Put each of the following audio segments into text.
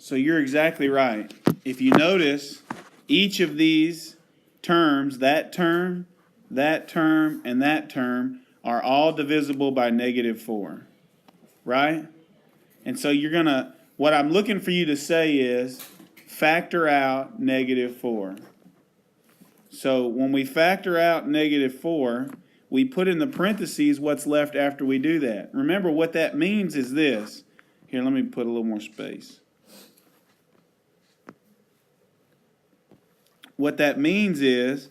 So you're exactly right. If you notice, each of these terms, that term, and that term, are all divisible by -4, right? And so you're going to, what I'm looking for you to say is, factor out -4. So when we factor out -4, we put in the parentheses what's left after we do that. Remember, what that means is this. Here, let me put a little more space. What that means is,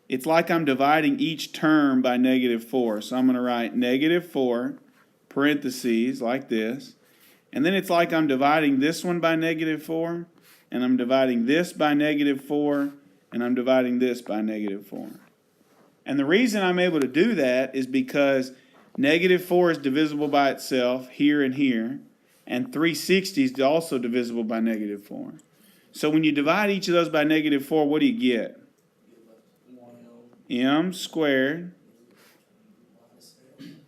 it's like I'm dividing each term by -4. So I'm going to write -4, parentheses, like this. And then it's like I'm dividing this one by -4, and I'm dividing this by -4, and I'm dividing this by -4. And the reason I'm able to do that is because -4 is divisible by itself here and here, and 360 is also divisible by -4. So when you divide each of those by -4, what do you get? M squared.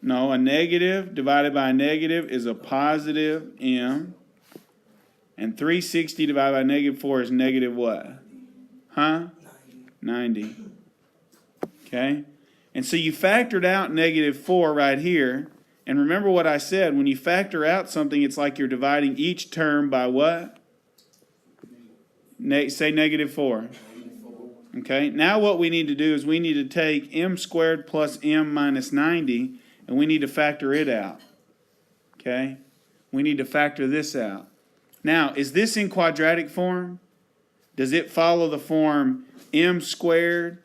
No, a negative divided by a negative is a positive M. And 360 divided by -4 is negative what? Huh? 90. Okay? And so you factored out -4 right here. And remember what I said, when you factor out something, it's like you're dividing each term by what? Say -4. Okay, now what we need to do is we need to take M squared plus M minus 90, and we need to factor it out. Okay? We need to factor this out. Now, is this in quadratic form? Does it follow the form M squared,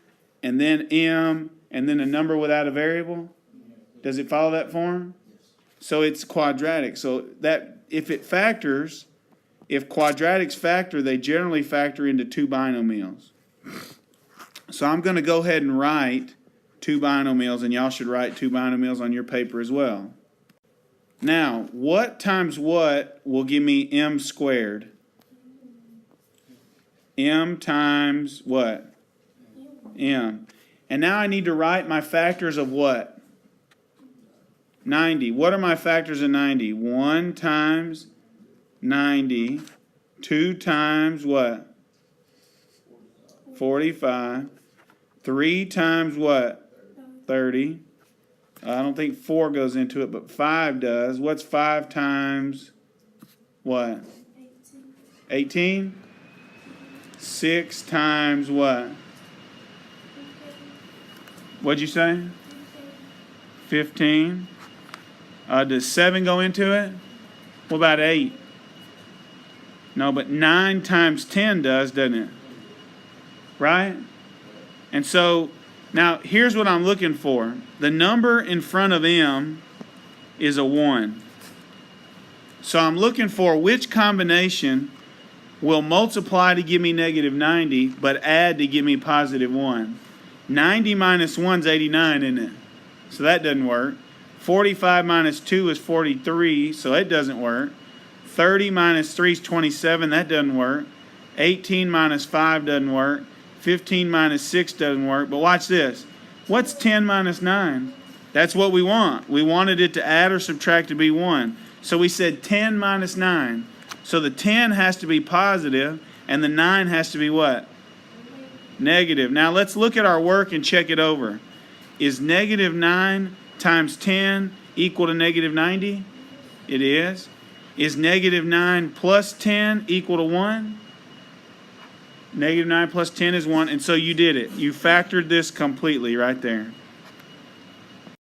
and then M, and then a number without a variable? Does it follow that form? So it's quadratic. So that if it factors, if quadratics factor, they generally factor into two binomials. So I'm going to go ahead and write two binomials, and y'all should write two binomials on your paper as well. Now, what times what will give me M squared? M times what? M. And now I need to write my factors of what? 90. What are my factors of 90? 1 times 90. 2 times what? 45. 3 times what? 30. I don't think 4 goes into it, but 5 does. What's 5 times what? 18. 6 times what? What'd you say? 15. Does 7 go into it? What about 8? No, but 9 times 10 does, doesn't it? Right? And so, now here's what I'm looking for. The number in front of M is a 1. So I'm looking for which combination will multiply to give me -90, but add to give me +1. 90 minus 1 is 89, isn't it? So that doesn't work. 45 minus 2 is 43, so it doesn't work. 30 minus 3 is 27, that doesn't work. 18 minus 5 doesn't work. 15 minus 6 doesn't work. But watch this. What's 10 minus 9? That's what we want. We wanted it to add or subtract to be 1. So we said 10 minus 9. So the 10 has to be positive, and the 9 has to be what? Negative. Now let's look at our work and check it over. Is -9 times 10 equal to -90? It is. Is -9 plus 10 equal to 1? -9 plus 10 is 1, and so you did it. You factored this completely right there.